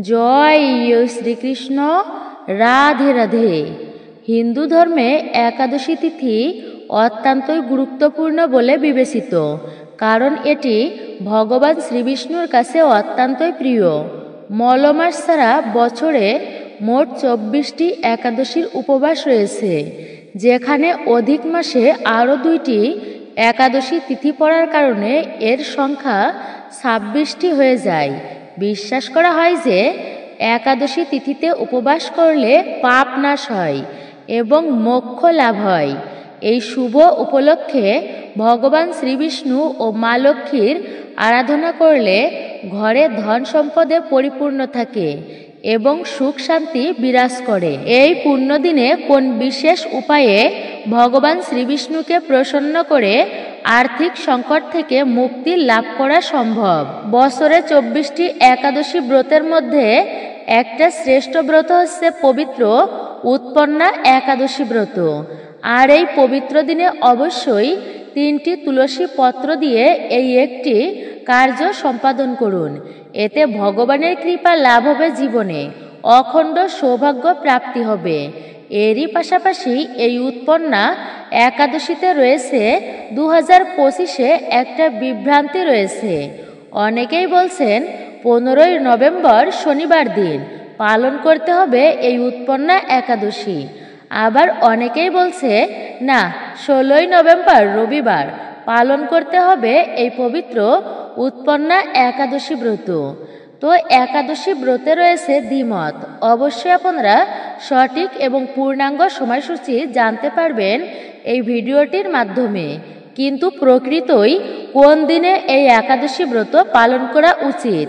জয় শ্রীকৃষ্ণ। রাধে রাধে। হিন্দু ধর্মে একাদশী তিথি অত্যন্তই গুরুত্বপূর্ণ বলে বিবেচিত, কারণ এটি ভগবান শ্রীবিষ্ণুর কাছে অত্যন্তই প্রিয়। মলমাস ছাড়া বছরে মোট 24টি একাদশীর উপবাস রয়েছে, যেখানে অধিক মাসে আরও 2টি একাদশী তিথি পড়ার কারণে এর সংখ্যা 26টি হয়ে যায়। বিশ্বাস করা হয় যে একাদশী তিথিতে উপবাস করলে পাপ নাশ হয় এবং মোক্ষ লাভ হয়। এই শুভ উপলক্ষে ভগবান শ্রীবিষ্ণু ও মা লক্ষ্মীর আরাধনা করলে ঘরে ধন সম্পদে পরিপূর্ণ থাকে এবং সুখ শান্তি বিরাজ করে। এই পুণ্যদিনে কোন বিশেষ উপায়ে ভগবান শ্রীবিষ্ণুকে প্রসন্ন করে আর্থিক সংকট থেকে মুক্তি লাভ করা সম্ভব? বছরে 24টি একাদশী ব্রতের মধ্যে একটা শ্রেষ্ঠ ব্রত হচ্ছে পবিত্র উৎপন্না একাদশী ব্রত। আর এই পবিত্র দিনে অবশ্যই 3টি তুলসী পত্র দিয়ে এই একটি কার্য সম্পাদন করুন। এতে ভগবানের কৃপা লাভ হবে, জীবনে অখণ্ড সৌভাগ্য প্রাপ্তি হবে। এরই পাশাপাশি এই উৎপন্না একাদশীতে রয়েছে 2025-এ একটা বিভ্রান্তি রয়েছে। অনেকেই বলছেন 15ই নভেম্বর শনিবার দিন পালন করতে হবে এই উৎপন্না একাদশী। আবার অনেকেই বলছে না, 16ই নভেম্বর রবিবার পালন করতে হবে এই পবিত্র উৎপন্না একাদশী ব্রত। তো একাদশী ব্রতে রয়েছে দ্বিমত। অবশ্যই আপনারা সঠিক এবং পূর্ণাঙ্গ সময়সূচি জানতে পারবেন এই ভিডিওটির মাধ্যমে। কিন্তু প্রকৃতই কোন দিনে এই একাদশী ব্রত পালন করা উচিত?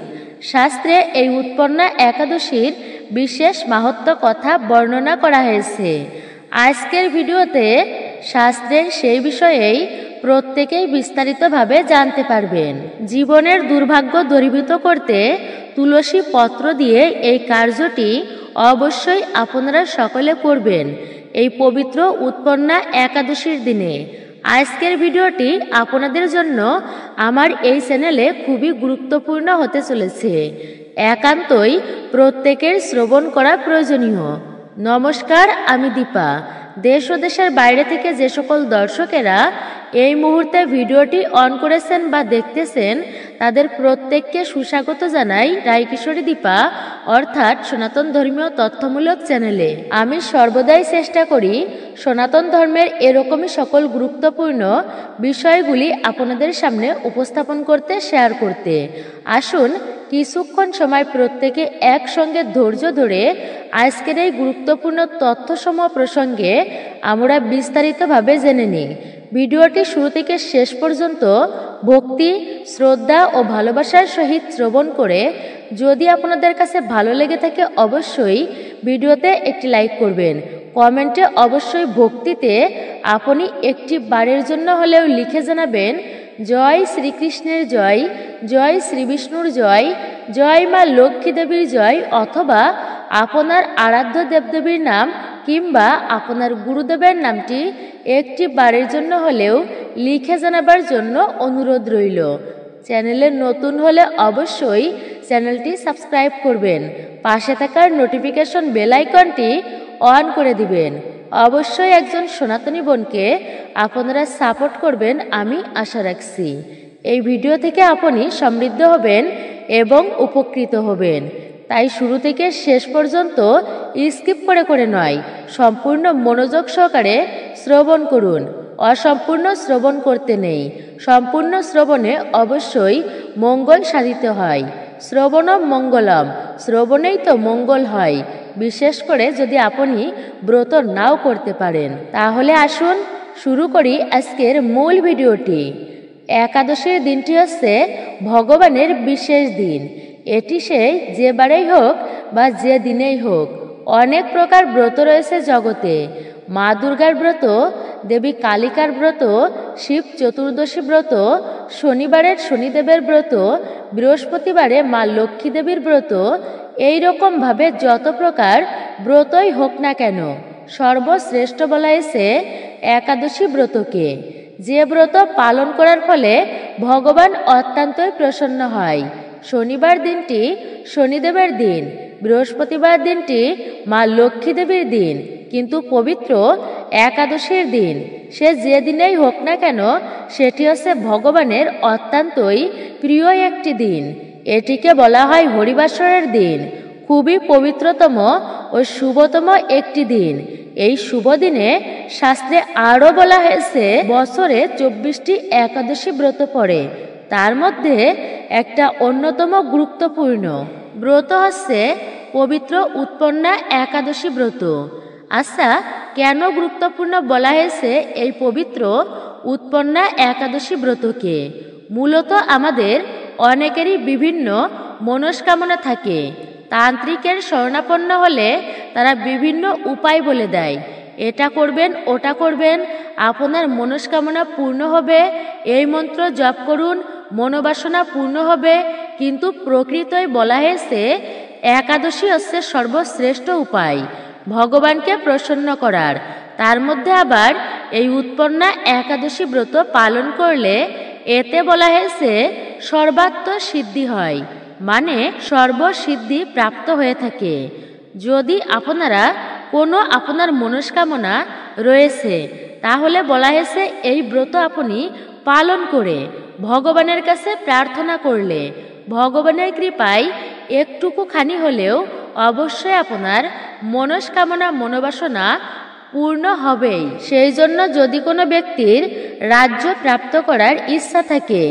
শাস্ত্রে এই উৎপন্না একাদশীর বিশেষ মাহাত্ম্য কথা বর্ণনা করা হয়েছে। আজকের ভিডিওতে শাস্ত্রের সেই বিষয়েই প্রত্যেকেই বিস্তারিতভাবে জানতে পারবেন। জীবনের দুর্ভাগ্য দূরীভূত করতে তুলসী পত্র দিয়ে এই কার্যটি অবশ্যই আপনারা সকলে করবেন এই পবিত্র উৎপন্না একাদশীর দিনে। আজকের ভিডিওটি আপনাদের জন্য আমার এই চ্যানেলে খুবই গুরুত্বপূর্ণ হতে চলেছে। একান্তই প্রত্যেকের শ্রবণ করা প্রয়োজনীয়। নমস্কার, আমি দীপা। দেশ ও দেশের বাইরে থেকে যে সকল দর্শকেরা এই মুহূর্তে ভিডিওটি অন করেছেন বা দেখতেছেন, তাদের প্রত্যেককে সুস্বাগত জানাই রায়কিশোরী দীপা অর্থাৎ সনাতন ধর্মীয় তথ্যমূলক চ্যানেলে। আমি সর্বদাই চেষ্টা করি সনাতন ধর্মের এরকমই সকল গুরুত্বপূর্ণ বিষয়গুলি আপনাদের সামনে উপস্থাপন করতে, শেয়ার করতে। আসুন কিছুক্ষণ সময় প্রত্যেকে একসঙ্গে ধৈর্য ধরে আজকের এই গুরুত্বপূর্ণ তথ্যসমূহ প্রসঙ্গে আমরা বিস্তারিতভাবে জেনে নিই। ভিডিওটি শুরু থেকে শেষ পর্যন্ত ভক্তি, শ্রদ্ধা ও ভালোবাসার সহিত শ্রবণ করে যদি আপনাদের কাছে ভালো লেগে থাকে অবশ্যই ভিডিওতে একটি লাইক করবেন। কমেন্টে অবশ্যই ভক্তিতে আপনি একটি বারের জন্য হলেও লিখে জানাবেন জয় শ্রীকৃষ্ণের জয়, জয় শ্রীবিষ্ণুর জয়, জয় মা লক্ষ্মী দেবীর জয়, অথবা আপনার আরাধ্য দেবদেবীর নাম কিংবা আপনার গুরুদেবের নামটি একটি বারের জন্য হলেও লিখে জানাবার জন্য অনুরোধ রইল। চ্যানেলে নতুন হলে অবশ্যই চ্যানেলটি সাবস্ক্রাইব করবেন। পাশে থাকার নোটিফিকেশন বেল আইকনটি অন করে দিবেন। অবশ্যই একজন সনাতনী বোনকে আপনারা সাপোর্ট করবেন আমি আশা রাখছি। এই ভিডিও থেকে আপনি সমৃদ্ধ হবেন এবং উপকৃত হবেন। তাই শুরু থেকে শেষ পর্যন্ত স্কিপ করে করে নয়, সম্পূর্ণ মনোযোগ সহকারে শ্রবণ করুন। অসম্পূর্ণ শ্রবণ করতে নেই। সম্পূর্ণ শ্রবণে অবশ্যই মঙ্গল সাধিত হয়। শ্রবণম মঙ্গলম, শ্রবণেই তো মঙ্গল হয়। বিশেষ করে যদি আপনি ব্রত নাও করতে পারেন। তাহলে আসুন শুরু করি আজকের মূল ভিডিওটি। একাদশীর দিনটি হচ্ছে ভগবানের বিশেষ দিন। এটি সেই যে বারেই হোক বা যে দিনেই হোক। অনেক প্রকার ব্রত রয়েছে জগতে। মা দুর্গার ব্রত, দেবী কালিকার ব্রত, শিব চতুর্দশী ব্রত, শনিবারের শনিদেবের ব্রত, বৃহস্পতিবারে মা লক্ষ্মী দেবীর ব্রত। এই রকমভাবে যত প্রকার ব্রতই হোক না কেন, সর্বশ্রেষ্ঠ বলা হয়েছে একাদশী ব্রতকে। যে ব্রত পালন করার ফলে ভগবান অত্যন্তই প্রসন্ন হয়। শনিবার দিনটি শনিদেবের দিন, বৃহস্পতিবার দিনটি মা লক্ষ্মী দেবীর দিন, কিন্তু পবিত্র একাদশীর দিন। সে যে দিনেই হোক না কেন, সেটি হচ্ছে ভগবানের অত্যন্তই প্রিয় একটি দিন। এটিকে বলা হয় হরিবাসরের দিন। খুবই পবিত্রতম ও শুভতম একটি দিন। এই শুভ দিনে শাস্ত্রে আরও বলা হয়েছে বছরে 24টি একাদশী ব্রত পড়ে। তার মধ্যে একটা অন্যতম গুরুত্বপূর্ণ ব্রত হচ্ছে পবিত্র উৎপন্না একাদশী ব্রত। আচ্ছা, কেন গুরুত্বপূর্ণ বলা হয়েছে এই পবিত্র উৎপন্না একাদশী ব্রতকে? মূলত আমাদের অনেকেরই বিভিন্ন মনস্কামনা থাকে। তান্ত্রিকের শরণাপন্ন হলে তারা বিভিন্ন উপায় বলে দেয়, এটা করবেন, ওটা করবেন, আপনার মনস্কামনা পূর্ণ হবে, এই মন্ত্র জপ করুন, মনোবাসনা পূর্ণ হবে। কিন্তু প্রকৃতই বলা হয়েছে একাদশী হচ্ছে সর্বশ্রেষ্ঠ উপায় ভগবানকে প্রসন্ন করার। তার মধ্যে আবার এই উৎপন্না একাদশী ব্রত পালন করলে এতে বলা হয়েছে সর্বাত্ম সিদ্ধি হয়, মানে সর্বসিদ্ধি প্রাপ্ত হয়ে থাকে। যদি আপনারা কোনো আপনার মনস্কামনা রয়েছে, তাহলে বলা হয়েছে এই ব্রত আপনি পালন করে ভগবানের কাছে প্রার্থনা করলে ভগবানের কৃপায় একটুকু খানি হলেও অবশ্যই আপনার মনস্কামনা মনোবাসনা পূর্ণ হবেই। সেই জন্য যদি কোনো ব্যক্তির রাজ্য প্রাপ্ত করার ইচ্ছা থাকে,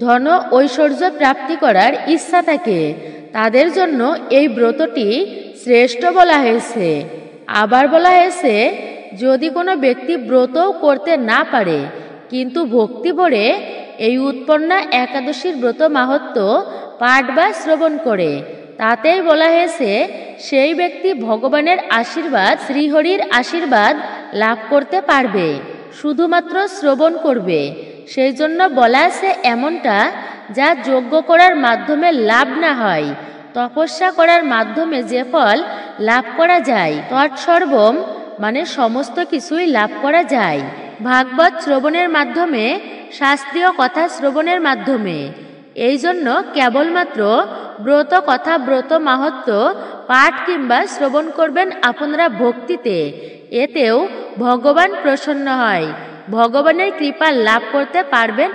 ধন ঐশ্বর্য প্রাপ্তি করার ইচ্ছা থাকে, তাদের জন্য এই ব্রতটি শ্রেষ্ঠ বলা হয়েছে। আবার বলা হয়েছে যদি কোনো ব্যক্তি ব্রতও করতে না পারে, কিন্তু ভক্তি ভরে এই উৎপন্না একাদশীর ব্রত মাহাত্ম্য পাঠ বা শ্রবণ করে, তাতেই বলা হয়েছে সেই ব্যক্তি ভগবানের আশীর্বাদ, শ্রীহরির আশীর্বাদ লাভ করতে পারবে, শুধুমাত্র শ্রবণ করবে। সেই জন্য বলা আছে এমনটা যা যজ্ঞ করার মাধ্যমে লাভ না হয়, তপস্যা করার মাধ্যমে যে ফল লাভ করা যায়, তৎসর্বম মানে সমস্ত কিছুই লাভ করা যায় ভাগবত শ্রবণের মাধ্যমে, শাস্ত্রীয় কথা শ্রবণের মাধ্যমে। এই জন্য কেবলমাত্র ব্রত কথা, ব্রত মাহাত্ম্য পাঠ কিংবা শ্রবণ করবেন আপনারা ভক্তিতে, এতেও ভগবান প্রসন্ন হয়, ভগবানের কৃপা লাভ করতে পারবেন।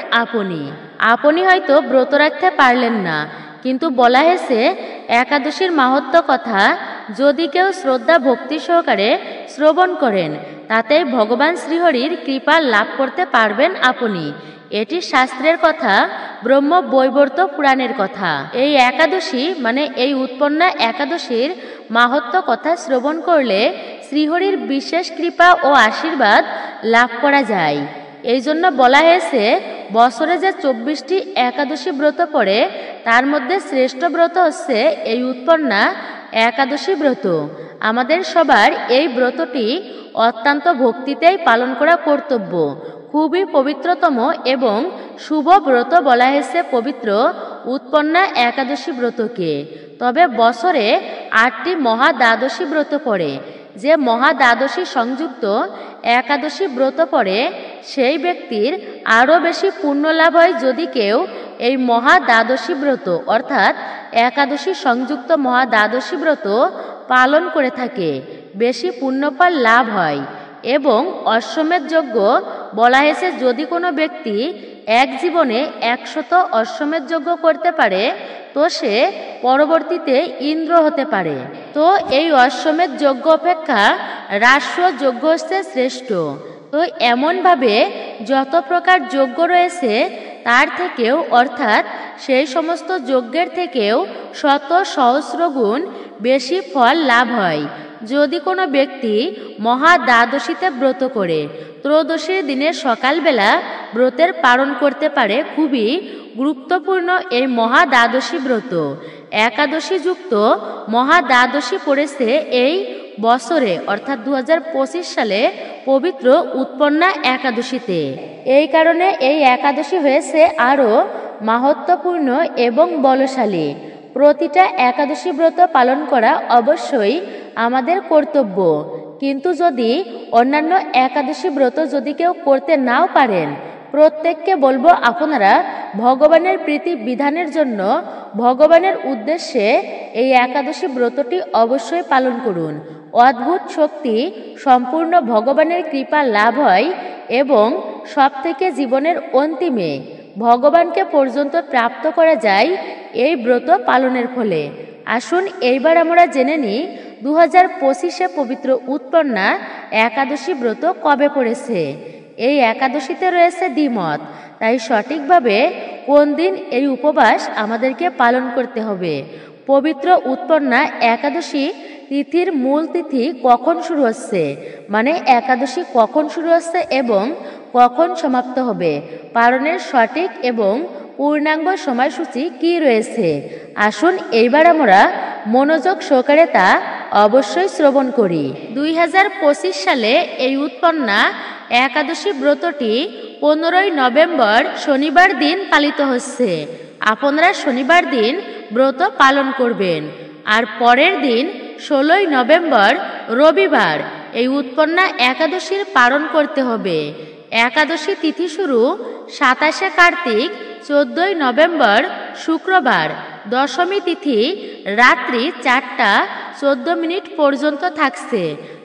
আপনি হয়তো ব্রত রাখতে পারলেন না, কিন্তু বলা হয়েছে একাদশীর মাহাত্ম্য কথা যদি কেউ শ্রদ্ধা ভক্তি সহকারে শ্রবণ করেন, তাতেই ভগবান শ্রীহরির কৃপা লাভ করতে পারবেন আপনি। এটি শাস্ত্রের কথা, ব্রহ্ম বৈবর্ত পুরাণের কথা। এই একাদশী মানে এই উৎপন্না একাদশীর মাহাত্ম্য কথা শ্রবণ করলে শ্রীহরির বিশেষ কৃপা ও আশীর্বাদ লাভ করা যায়। এই জন্য বলা হয়েছে বছরে যে 24টি একাদশী ব্রত পড়ে, তার মধ্যে শ্রেষ্ঠ ব্রত হচ্ছে এই উৎপন্না একাদশী ব্রত। আমাদের সবার এই ব্রতটি অত্যন্ত ভক্তিতেই পালন করা কর্তব্য। খুবই পবিত্রতম এবং শুভ ব্রত বলা হয়েছে পবিত্র উৎপন্না একাদশী ব্রতকে। তবে বছরে 8টি মহা দ্বাদশী ব্রত পড়ে। যে মহা দ্বাদশী সংযুক্ত একাদশী ব্রত পড়ে, সেই ব্যক্তির আরও বেশি পুণ্য লাভ হয় যদি কেউ এই মহা দ্বাদশী ব্রত অর্থাৎ একাদশী সংযুক্ত মহা দ্বাদশী ব্রত পালন করে থাকে, বেশি পুণ্যফল লাভ হয়। এবং অশ্বমেধ যজ্ঞ বলা হয়েছে যদি কোনো ব্যক্তি এক জীবনে 100 অশ্বমেধ যজ্ঞ করতে পারে, তো সে পরবর্তীতে ইন্দ্র হতে পারে। তো এই অশ্বমেধ যজ্ঞ অপেক্ষা রাষ্ট্র যজ্ঞ হচ্ছে শ্রেষ্ঠ। তো এমনভাবে যত প্রকার যজ্ঞ রয়েছে তার থেকেও অর্থাৎ সেই সমস্ত যজ্ঞের থেকেও শত সহস্র গুণ বেশি ফল লাভ হয় যদি কোনো ব্যক্তি মহা দ্বাদশীতে ব্রত করে ত্রয়োদশীর দিনে সকালবেলা ব্রতের পালন করতে পারে। খুবই গুরুত্বপূর্ণ এই মহা দ্বাদশী ব্রত। একাদশী যুক্ত মহা দ্বাদশী পড়েছে এই বছরে অর্থাৎ 2025 সালে পবিত্র উৎপন্না একাদশীতে। এই কারণে এই একাদশী হয়েছে আরও মাহাত্ম্যপূর্ণ এবং বলশালী। প্রতিটা একাদশী ব্রত পালন করা অবশ্যই আমাদের কর্তব্য, কিন্তু যদি অন্যান্য একাদশী ব্রত যদি কেউ করতে নাও পারেন, প্রত্যেককে বলবো আপনারা ভগবানের প্রীতি বিধানের জন্য ভগবানের উদ্দেশ্যে এই একাদশী ব্রতটি অবশ্যই পালন করুন। অদ্ভুত শক্তি সম্পূর্ণ ভগবানের কৃপা লাভ হয় এবং সবথেকে জীবনের অন্তিমে ভগবানকে পর্যন্ত প্রাপ্ত করা যায় এই ব্রত পালনের ফলে। আসুন এইবার আমরা জেনে নিই 2025-এ পবিত্র উৎপন্না একাদশী ব্রত কবে পড়েছে। এই একাদশীতে রয়েছে দ্বিমত, তাই সঠিকভাবে কোন দিন এই উপবাস আমাদেরকে পালন করতে হবে। পবিত্র উৎপন্না একাদশী তিথির মূল তিথি কখন শুরু হচ্ছে, মানে একাদশী কখন শুরু হচ্ছে এবং কখন সমাপ্ত হবে, পালনের সঠিক এবং পূর্ণাঙ্গ সময়সূচি কি রয়েছে। আসুন এইবার আমরা মনোযোগ সহকারে তা অবশ্যই শ্রবণ করি। 2025 সালে এই উৎপন্না একাদশী ব্রতটি 15ই নভেম্বর শনিবার দিন পালিত হচ্ছে। আপনারা শনিবার দিন ব্রত পালন করবেন। আর পরের দিন 16ই নভেম্বর রবিবার এই উৎপন্না একাদশীর পালন করতে হবে। একাদশী তিথি শুরু 27শে কার্তিক 14ই নভেম্বর শুক্রবার। দশমী তিথি রাত্রি 4টা 14 পর্যন্ত থাকছে।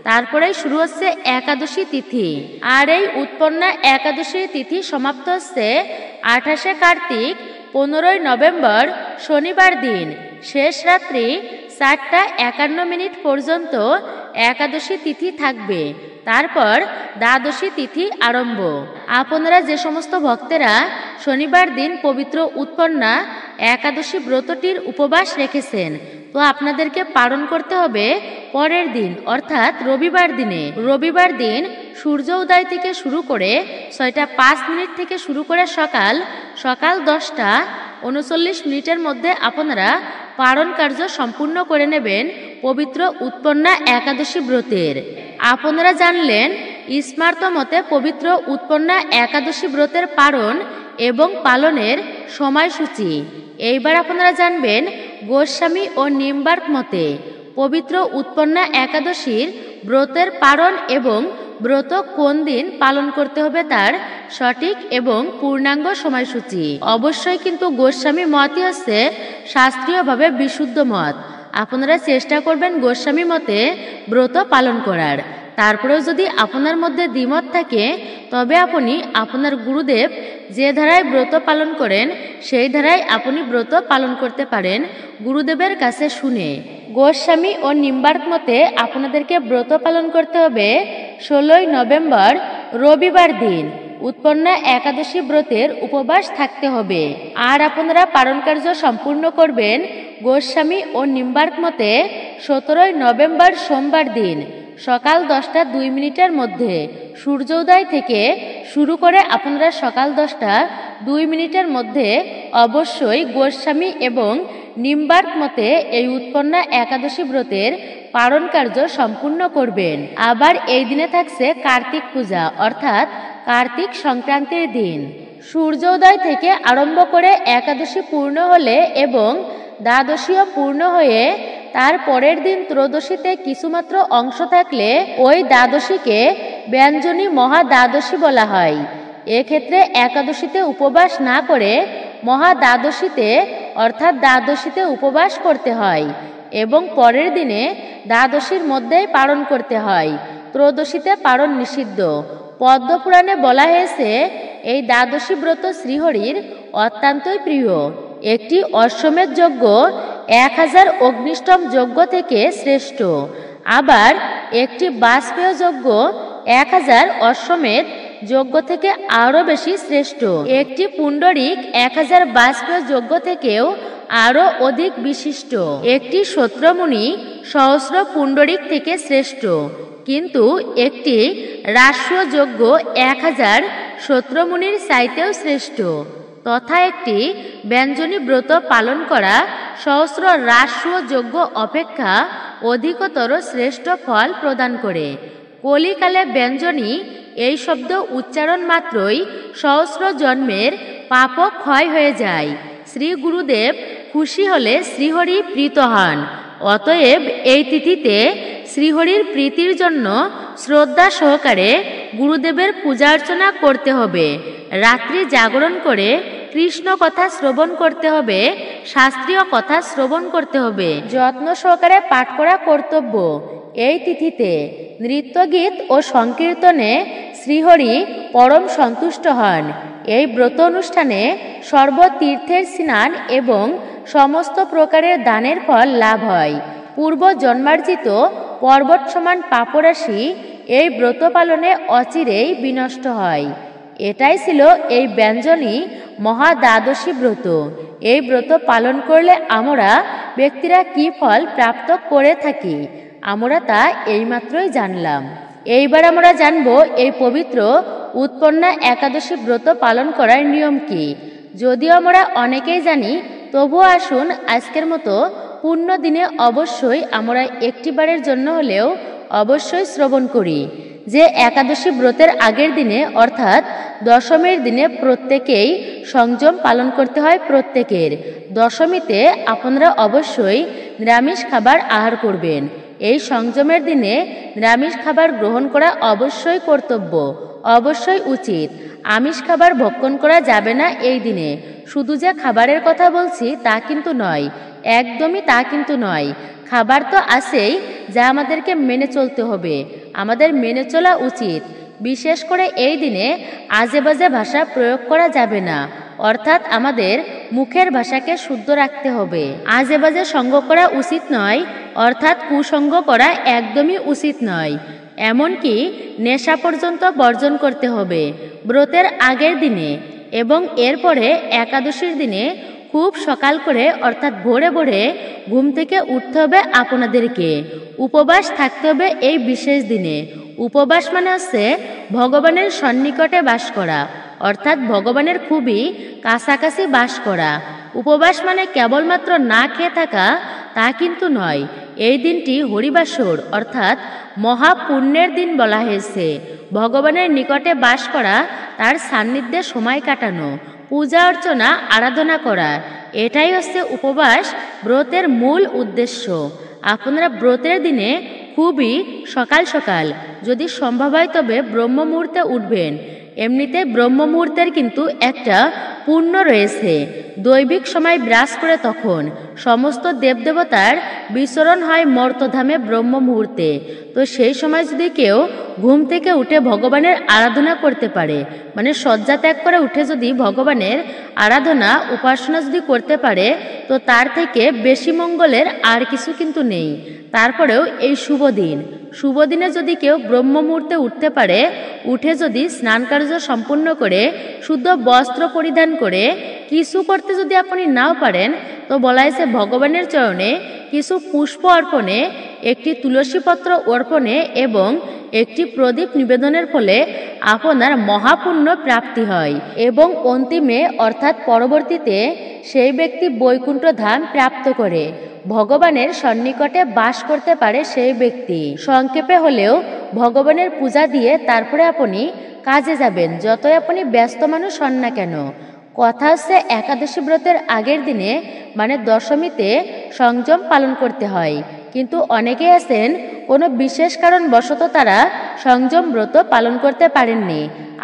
তারপরেই শুরু হচ্ছে একাদশী তিথি। আর এই উৎপন্না একাদশী তিথি সমাপ্ত হচ্ছে 28শে কার্তিক 15ই নভেম্বর শনিবার দিন। শেষ রাত্রি 4টা 51 পর্যন্ত একাদশী তিথি থাকবে। তারপর দ্বাদশী তিথি আরম্ভ। আপনারা যে সমস্ত ভক্তেরা শনিবার দিন পবিত্র উৎপন্না একাদশী ব্রতটির উপবাস রেখেছেন, তো আপনাদেরকে পালন করতে হবে পরের দিন অর্থাৎ রবিবার দিনে। রবিবার দিন সূর্য উদয় থেকে শুরু করে 6টা 5 থেকে শুরু করে সকাল 10টা 39 মধ্যে আপনারা পালন কার্য সম্পূর্ণ করে নেবেন পবিত্র উৎপন্না একাদশী ব্রতের। আপনারা জানলেন স্মার্ত মতে পবিত্র উৎপন্না একাদশী ব্রতের পালন এবং পালনের সময়সূচি। এইবার আপনারা জানবেন গোস্বামী ও নিম্বার্ক মতে পবিত্র উৎপন্না একাদশীর ব্রতের পালন এবং ব্রত কোন দিন পালন করতে হবে তার সঠিক এবং পূর্ণাঙ্গ সময়সূচি। অবশ্যই কিন্তু গোস্বামী মতই হচ্ছে শাস্ত্রীয়ভাবে বিশুদ্ধ মত। আপনারা চেষ্টা করবেন গোস্বামী মতে ব্রত পালন করার। তারপরেও যদি আপনার মধ্যে দ্বিমত থাকে তবে আপনি আপনার গুরুদেব যে ধারায় ব্রত পালন করেন সেই ধারায় আপনি ব্রত পালন করতে পারেন গুরুদেবের কাছে শুনে। গোস্বামী ও নিম্বার্ক মতে আপনাদেরকে ব্রত পালন করতে হবে 16ই নভেম্বর রবিবার দিন। উৎপন্না একাদশী ব্রতের উপবাস থাকতে হবে। আর আপনারা পালন কার্য সম্পূর্ণ করবেন গোস্বামী ও নিম্বার্ক মতে 17ই নভেম্বর সোমবার দিন সকাল 10টা 2 মধ্যে। সূর্যোদয় থেকে শুরু করে আপনারা সকাল 10টা 2 মধ্যে অবশ্যই গোস্বামী এবং নিম্বার্ক মতে এই উৎপন্না একাদশী ব্রতের পালন কার্য সম্পূর্ণ করবেন। আবার এই দিনে থাকছে কার্তিক পূজা অর্থাৎ কার্তিক সংক্রান্তির দিন। সূর্যোদয় থেকে আরম্ভ করে একাদশী পূর্ণ হলে এবং দ্বাদশীও পূর্ণ হয়ে তার পরের দিন ত্রয়োদশীতে কিছুমাত্র অংশ থাকলে ওই দ্বাদশীকে ব্যঞ্জনী মহা দ্বাদশী বলা হয়। এক্ষেত্রে একাদশীতে উপবাস না করে মহা দ্বাদশীতে অর্থাৎ দ্বাদশীতে উপবাস করতে হয় এবং পরের দিনে দ্বাদশীর মধ্যেই পালন করতে হয়। ত্রয়োদশীতে পালন নিষিদ্ধ। পদ্মপুরাণে বলা হয়েছে এই দ্বাদশী ব্রত শ্রীহরির অত্যন্তই প্রিয়। একটি অশ্বমেধ যজ্ঞ 1000 অগ্নিষ্টম যজ্ঞ থেকে শ্রেষ্ঠ। আবার একটি বাষ্পেয় যজ্ঞ 1000 অশ্বমেধ যজ্ঞ থেকে আরও বেশি শ্রেষ্ঠ। একটি পুণ্ডরিক 1000 বাষ্পেয় যজ্ঞ থেকেও আরও অধিক বিশিষ্ট। একটি সত্রমুনি সহস্র পুণ্ডরিক থেকে শ্রেষ্ঠ, কিন্তু একটি রাষ্ট্র যজ্ঞ 1000 সত্রমুনির চাইতেও শ্রেষ্ঠ। তথা একটি ব্যঞ্জনী ব্রত পালন করা সহস্র রাষ্ট্র যজ্ঞ অপেক্ষা অধিকতর শ্রেষ্ঠ ফল প্রদান করে। কলিকালে ব্যঞ্জনী এই শব্দ উচ্চারণ মাত্রই সহস্র জন্মের পাপ ক্ষয় হয়ে যায়। শ্রী গুরুদেব খুশি হলে শ্রীহরি প্রীত হন। অতএব এই তিথিতে শ্রীহরির প্রীতির জন্য শ্রদ্ধা সহকারে গুরুদেবের পূজা অর্চনা করতে হবে। রাত্রি জাগরণ করে কৃষ্ণ কথা শ্রবণ করতে হবে, শাস্ত্রীয় কথা শ্রবণ করতে হবে, যত্ন সহকারে পাঠ করা কর্তব্য। এই তিথিতে নৃত্যগীত ও সংকীর্তনে শ্রীহরি পরম সন্তুষ্ট হন। এই ব্রত অনুষ্ঠানে সর্বতীর্থের স্নান এবং সমস্ত প্রকারের দানের ফল লাভ হয়। পূর্ব জন্মার্জিত পর্বত সমান পাপরাশি এই ব্রত পালনে অচিরেই বিনষ্ট হয়। এটাই ছিল এই ব্যঞ্জনী মহাদ্বাদশী ব্রত। এই ব্রত পালন করলে আমরা ব্যক্তিরা কি ফল প্রাপ্ত করে থাকি, আমরা তা এইমাত্রই জানলাম। এইবার আমরা জানব এই পবিত্র উৎপন্না একাদশী ব্রত পালন করার নিয়ম কি। যদিও আমরা অনেকেই জানি, তবুও আসুন আজকের মতো পূর্ণ দিনে অবশ্যই আমরা একটিবারের জন্য হলেও অবশ্যই শ্রবণ করি যে একাদশী ব্রতের আগের দিনে অর্থাৎ দশমীর দিনে প্রত্যেকেই সংযম পালন করতে হয়। প্রত্যেকের দশমীতে আপনারা অবশ্যই নিরামিষ খাবার আহার করবেন। এই সংযমের দিনে নিরামিষ খাবার গ্রহণ করা অবশ্যই কর্তব্য, অবশ্যই উচিত। আমিষ খাবার ভক্ষণ করা যাবে না এই দিনে। শুধু যে খাবারের কথা বলছি তা কিন্তু নয়, একদমই তা কিন্তু নয়। খাবার তো আছেই, যা আমাদেরকে মেনে চলতে হবে, আমাদের মেনে চলা উচিত। বিশেষ করে এই দিনে আজে বাজে ভাষা প্রয়োগ করা যাবে না, অর্থাৎ আমাদের মুখের ভাষাকে শুদ্ধ রাখতে হবে। আজে বাজে সঙ্গ করা উচিত নয়, অর্থাৎ কুসঙ্গ করা একদমই উচিত নয়। এমনকি নেশা পর্যন্ত বর্জন করতে হবে ব্রতের আগের দিনে। এবং এরপরে একাদশীর দিনে খুব সকাল করে অর্থাৎ ভোরে ভোরে ঘুম থেকে উঠতে হবে আপনাদেরকে। উপবাস থাকতে হবে এই বিশেষ দিনে। উপবাস মানে হচ্ছে ভগবানের সন্নিকটে বাস করা, অর্থাৎ ভগবানের খুবই কাছাকাছি বাস করা। উপবাস মানে কেবলমাত্র না খেয়ে থাকা তা কিন্তু নয়। এই দিনটি হরিবাসর অর্থাৎ মহাপুণ্যের দিন বলা হয়েছে। ভগবানের নিকটে বাস করা, তার সান্নিধ্যে সময় কাটানো, পূজা অর্চনা আরাধনা করা, এটাই হচ্ছে উপবাস ব্রতের মূল উদ্দেশ্য। আপনারা ব্রতের দিনে খুবই সকাল সকাল যদি সম্ভব হয় তবে ব্রহ্ম মুহূর্তে উঠবেন। এমনিতে ব্রহ্ম মুহূর্তের কিন্তু একটা পুণ্য রয়েছে। দৈবিক সময় বিরাজ করে তখন সমস্ত দেবদেবতার বিচরণ হয় মর্তধামে ব্রহ্ম মুহূর্তে। তো সেই সময় যদি কেউ ঘুম থেকে উঠে ভগবানের আরাধনা করতে পারে, মানে শয্যা ত্যাগ করে উঠে যদি ভগবানের আরাধনা উপাসনা যদি করতে পারে, তো তার থেকে বেশি মঙ্গলের আর কিছু কিন্তু নেই। তারপরেও এই শুভ দিনে যদি কেউ ব্রহ্ম মুহূর্তে উঠতে পারে, উঠে যদি স্নান কার্য সম্পূর্ণ করে শুদ্ধ বস্ত্র পরিধান করে কিছু করতে যদি আপনি নাও পারেন, তো বলা হয়েছে ভগবানের চরণে কিছু পুষ্প অর্পণে, একটি তুলসীপত্র অর্পণে এবং একটি প্রদীপ নিবেদনের ফলে আপনার মহাপুণ্য প্রাপ্তি হয় এবং অন্তিমে অর্থাৎ পরবর্তীতে সেই ব্যক্তি বৈকুণ্ঠ ধাম প্রাপ্ত করে ভগবানের সন্নিকটে বাস করতে পারে সেই ব্যক্তি। সংক্ষেপে হলেও ভগবানের পূজা দিয়ে তারপরে আপনি কাজে যাবেন, যতই আপনি ব্যস্ত মানুষ হন না কেন। কথা হচ্ছে একাদশী ব্রতের আগের দিনে মানে দশমীতে সংযম পালন করতে হয়। কিন্তু অনেকে আছেন কোনো বিশেষ কারণবশত তারা সংযম ব্রত পালন করতে পারেননি,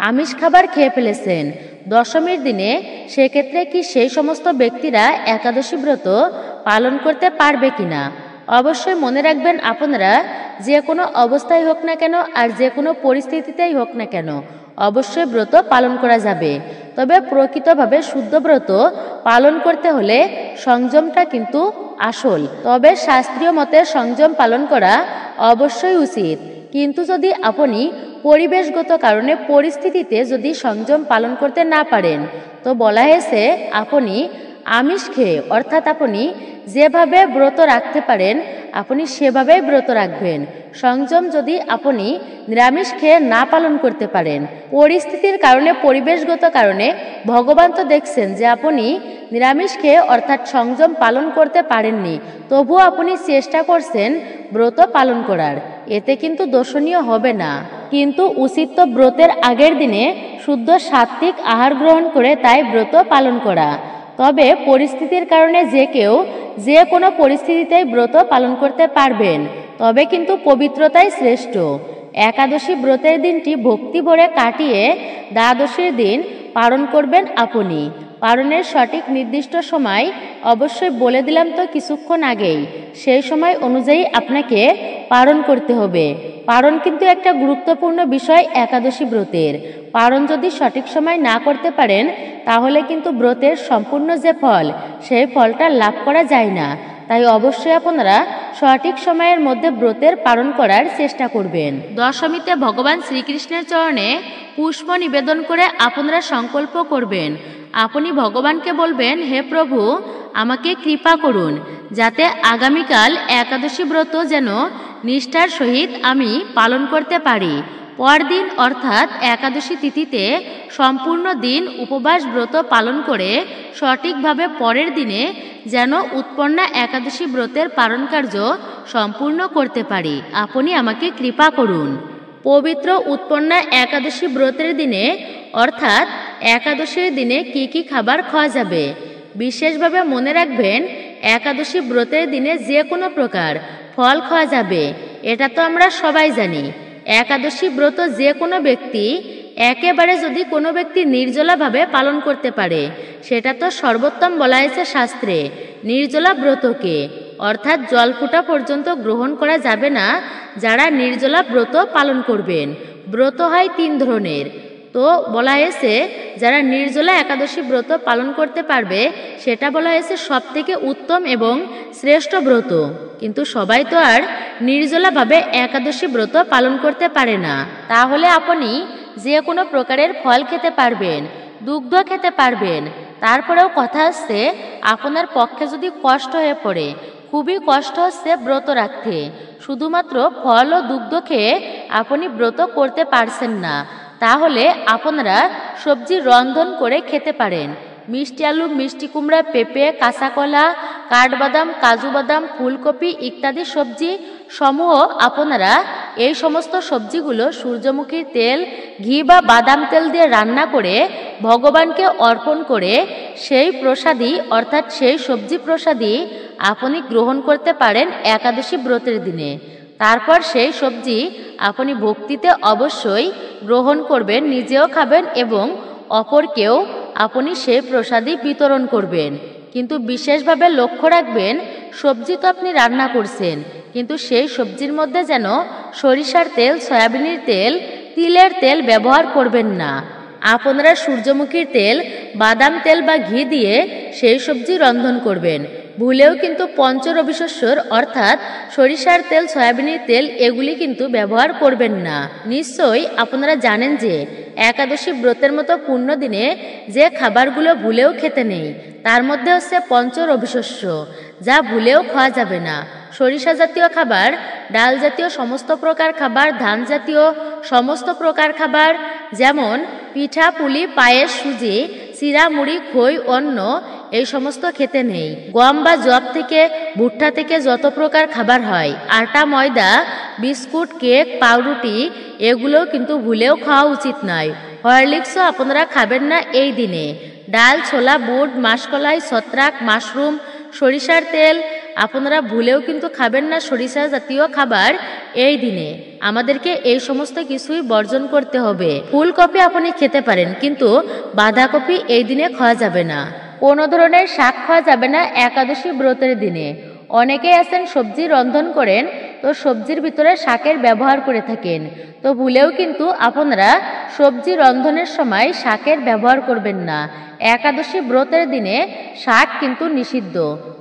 আমিষ খাবার খেয়ে ফেলেছেন দশমীর দিনে। সেক্ষেত্রে কি সেই সমস্ত ব্যক্তিরা একাদশী ব্রত পালন করতে পারবে কিনা? অবশ্যই মনে রাখবেন, আপনারা যে কোনো অবস্থায় হোক না কেন আর যে কোনো পরিস্থিতিতেই হোক না কেন অবশ্যই ব্রত পালন করা যাবে। তবে প্রকৃতভাবে শুদ্ধ ব্রত পালন করতে হলে সংযমটা কিন্তু আসল। তবে শাস্ত্রীয় মতে সংযম পালন করা অবশ্যই উচিত। কিন্তু যদি আপনি পরিবেশগত কারণে পরিস্থিতিতে যদি সংযম পালন করতে না পারেন, তো বলা হয়েছে আপনি আমিষ খেয়ে অর্থাৎ আপনি যেভাবে ব্রত রাখতে পারেন আপনি সেভাবেই ব্রত রাখবেন। সংযম যদি আপনি নিরামিষ খেয়ে না পালন করতে পারেন, পরিস্থিতির কারণে পরিবেশগত কারণে ভগবান তো দেখছেন যে আপনি নিরামিষ খেয়ে অর্থাৎ সংযম পালন করতে পারেননি, তবুও আপনি চেষ্টা করছেন ব্রত পালন করার, এতে কিন্তু দোষণীয় হবে না। কিন্তু উচিত তো ব্রতের আগের দিনে শুদ্ধ সাত্ত্বিক আহার গ্রহণ করে তাই ব্রত পালন করা। তবে পরিস্থিতির কারণে যে কেউ যে কোনো পরিস্থিতিতেই ব্রত পালন করতে পারবেন, তবে কিন্তু পবিত্রতাই শ্রেষ্ঠ। একাদশী ব্রতের দিনটি ভক্তি ভরে কাটিয়ে দ্বাদশীর দিন পালন করবেন আপনি। পালনের সঠিক নির্দিষ্ট সময় অবশ্যই বলে দিলাম তো কিছুক্ষণ আগেই, সেই সময় অনুযায়ী আপনাকে পালন করতে হবে। পালন কিন্তু একটা গুরুত্বপূর্ণ বিষয় একাদশী ব্রতের। পালন যদি সঠিক সময় না করতে পারেন তাহলে কিন্তু ব্রতের সম্পূর্ণ যে ফল সেই ফলটা লাভ করা যায় না। তাই অবশ্যই আপনারা সঠিক সময়ের মধ্যে ব্রতের পালন করার চেষ্টা করবেন। দশমীতে ভগবান শ্রীকৃষ্ণের চরণে পুষ্প নিবেদন করে আপনারা সংকল্প করবেন। আপনি ভগবানকে বলবেন, হে প্রভু, আমাকে কৃপা করুন যাতে আগামীকাল একাদশী ব্রত যেন নিষ্ঠার সহিত আমি পালন করতে পারি। পরদিন অর্থাৎ একাদশী তিথিতে সম্পূর্ণ দিন উপবাস ব্রত পালন করে সঠিকভাবে পরের দিনে যেন উৎপন্না একাদশী ব্রতের পালন কার্য সম্পূর্ণ করতে পারি। আপনি আমাকে কৃপা করুন। পবিত্র উৎপন্না একাদশী ব্রতের দিনে অর্থাৎ একাদশীর দিনে কি কি খাবার খাওয়া যাবে বিশেষভাবে মনে রাখবেন। একাদশী ব্রতের দিনে যে কোনো প্রকার ফল খাওয়া যাবে, এটা তো আমরা সবাই জানি। একাদশী ব্রত যে কোনো ব্যক্তি একেবারে যদি কোনো ব্যক্তি নির্জলাভাবে পালন করতে পারে সেটা তো সর্বোত্তম বলা হয়েছে শাস্ত্রে। নির্জলা ব্রতকে অর্থাৎ জল ফোঁটা পর্যন্ত গ্রহণ করা যাবে না যারা নির্জলা ব্রত পালন করবেন। ব্রত হয় 3 ধরনের, তো বলা হয়েছে যারা নির্জলা একাদশী ব্রত পালন করতে পারবে সেটা বলা হয়েছে সব থেকে উত্তম এবং শ্রেষ্ঠ ব্রত। কিন্তু সবাই তো আর নির্জলাভাবে একাদশী ব্রত পালন করতে পারে না। তাহলে আপনি যে কোনো প্রকারের ফল খেতে পারবেন, দুগ্ধ খেতে পারবেন। তারপরেও কথা হচ্ছে আপনার পক্ষে যদি কষ্ট হয়ে পড়ে, খুবই কষ্ট হচ্ছে ব্রত রাখতে, শুধুমাত্র ফল ও দুগ্ধ খেয়ে আপনি ব্রত করতে পারছেন না, তাহলে আপনারা সবজি রন্ধন করে খেতে পারেন। মিষ্টি আলু, মিষ্টি কুমড়া, পেঁপে, কাঁচা কলা, কাঠবাদাম, কাজু বাদাম, ফুলকপি ইত্যাদি সবজি সমূহ আপনারা এই সমস্ত সবজিগুলো সূর্যমুখীর তেল, ঘি বা বাদাম তেল দিয়ে রান্না করে ভগবানকে অর্পণ করে সেই প্রসাদী অর্থাৎ সেই সবজি প্রসাদী আপনি গ্রহণ করতে পারেন একাদশী ব্রতের দিনে। তারপর সেই সবজি আপনি ভক্তিতে অবশ্যই গ্রহণ করবেন, নিজেও খাবেন এবং অপরকেও আপনি সেই প্রসাদী বিতরণ করবেন। কিন্তু বিশেষভাবে লক্ষ্য রাখবেন, সবজি তো আপনি রান্না করছেন, কিন্তু সেই সবজির মধ্যে যেন সরিষার তেল, সয়াবিনের তেল, তিলের তেল ব্যবহার করবেন না। আপনারা সূর্যমুখীর তেল, বাদাম তেল বা ঘি দিয়ে সেই সবজি রন্ধন করবেন। ভুলেও কিন্তু পঞ্চরবিশস্যর অর্থাৎ সরিষার তেল, সয়াবিনের তেল এগুলি কিন্তু ব্যবহার করবেন না। নিশ্চয়ই আপনারা জানেন যে একাদশী ব্রতের মতো পূর্ণ দিনে যে খাবারগুলো ভুলেও খেতে নেই তার মধ্যে হচ্ছে পঞ্চরবিশস্য, যা ভুলেও খাওয়া যাবে না। সরিষা জাতীয় খাবার, ডাল জাতীয় সমস্ত প্রকার খাবার, ধান জাতীয় সমস্ত প্রকার খাবার যেমন পিঠা, পুলি, পায়েস, সুজি, চিরা, মুড়ি, খই, অন্ন এই সমস্ত খেতে নেই। গম বা জব থেকে, ভুট্টা থেকে যত প্রকার খাবার হয়, আটা, ময়দা, বিস্কুট, কেক, পাউরুটি এগুলোও কিন্তু ভুলেও খাওয়া উচিত নয়। হরলিক্সও আপনারা খাবেন না এই দিনে। ডাল, ছোলা, বুট, মাসকলাই, ছত্রাক, মাশরুম, সরিষার তেল আপনারা ভুলেও কিন্তু খাবেন না। সরিষা জাতীয় খাবার এই দিনে আমাদেরকে এই সমস্ত কিছুই বর্জন করতে হবে। ফুলকপি আপনি খেতে পারেন, কিন্তু বাঁধাকপি এই দিনে খাওয়া যাবে না। কোনো ধরনের শাক খাওয়া যাবে না একাদশী ব্রতের দিনে। অনেকেই আছেন সবজি রন্ধন করেন, তো সবজির ভিতরে শাকের ব্যবহার করে থাকেন, তো ভুলেও কিন্তু আপনারা সবজি রন্ধনের সময় শাকের ব্যবহার করবেন না। একাদশী ব্রতের দিনে শাক কিন্তু নিষিদ্ধ,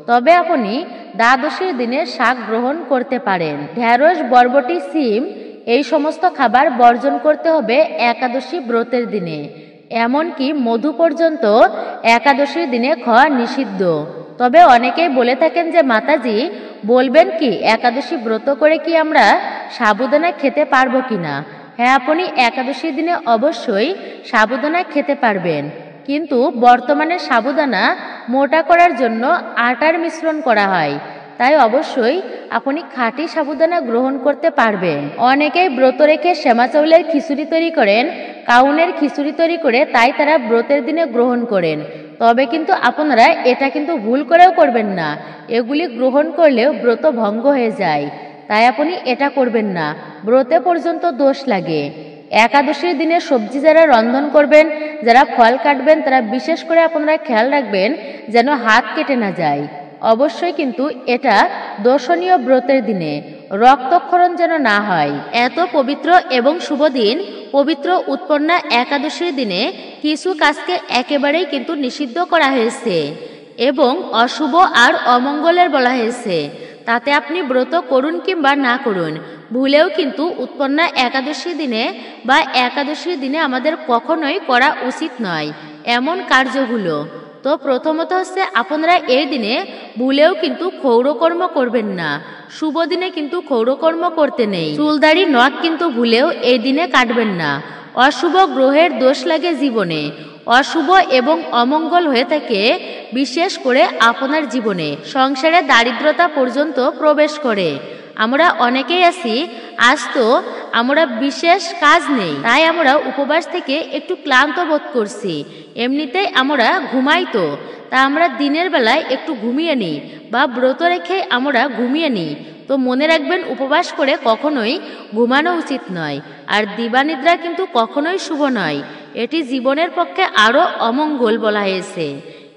তবে আপনি দ্বাদশীর দিনে শাক গ্রহণ করতে পারেন। ঢেঁড়স, বরবটি, সিম এই সমস্ত খাবার বর্জন করতে হবে একাদশী ব্রতের দিনে। এমনকি মধু পর্যন্ত একাদশীর দিনে খাওয়া নিষিদ্ধ। তবে অনেকেই বলে থাকেন যে মাতাজি বলবেন কি একাদশী ব্রত করে কি আমরা সাবুদানা খেতে পারবো কিনা? হ্যাঁ, আপনি একাদশীর দিনে অবশ্যই সাবুদানা খেতে পারবেন, কিন্তু বর্তমানে সাবুদানা মোটা করার জন্য আটার মিশ্রণ করা হয়, তাই অবশ্যই আপনি খাঁটি সাবুদানা গ্রহণ করতে পারবেন। অনেকেই ব্রত রেখে শ্যামা চাউলের খিচুড়ি তৈরি করেন, কাউনের খিচুড়ি তৈরি করে তাই তারা ব্রতের দিনে গ্রহণ করেন। তবে কিন্তু আপনারা এটা কিন্তু ভুল করেও করবেন না, এগুলি গ্রহণ করলেও ব্রত ভঙ্গ হয়ে যায়, তাই আপনি এটা করবেন না, ব্রতে পর্যন্ত দোষ লাগে। একাদশীর দিনে সবজি যারা রন্ধন করবেন, যারা ফল কাটবেন, তারা বিশেষ করে আপনারা খেয়াল রাখবেন যেন হাত কেটে না যায়। অবশ্যই কিন্তু এটা দর্শনীয় ব্রতের দিনে রক্তক্ষরণ যেন না হয়। এত পবিত্র এবং শুভ দিন, পবিত্র উৎপন্না একাদশীর দিনে কিছু কাজকে একেবারেই কিন্তু নিষিদ্ধ করা হয়েছে এবং অশুভ আর অমঙ্গলের বলা হয়েছে। তাতে আপনি ব্রত করুন কিংবা না করুন, ভুলেও কিন্তু উৎপন্না একাদশী দিনে বা একাদশীর দিনে আমাদের কখনোই করা উচিত নয় এমন কার্যগুলো। তো প্রথমত হচ্ছে আপনারা এই দিনে ভুলেও কিন্তু ক্ষৌরকর্ম করবেন না। শুভ দিনে কিন্তু ক্ষৌরকর্ম করতে নেই। চুলদাড়ি নখ কিন্তু ভুলেও এই দিনে কাটবেন না। অশুভ গ্রহের দোষ লাগে জীবনে, অশুভ এবং অমঙ্গল হয়ে থাকে বিশেষ করে আপনার জীবনে, সংসারে দারিদ্রতা পর্যন্ত প্রবেশ করে। আমরা অনেকেই আছি আজ তো আমরা বিশেষ কাজ নেই, তাই আমরা উপবাস থেকে একটু ক্লান্ত বোধ করছি, এমনিতেই আমরা ঘুমাই, তো তা আমরা দিনের বেলায় একটু ঘুমিয়ে নিই বা ব্রত রেখে আমরা ঘুমিয়ে নিই। তো মনে রাখবেন, উপবাস করে কখনোই ঘুমানো উচিত নয়, আর দিবানিদ্রা কিন্তু কখনোই শুভ নয়। এটি জীবনের পক্ষে আরও অমঙ্গল বলা হয়েছে।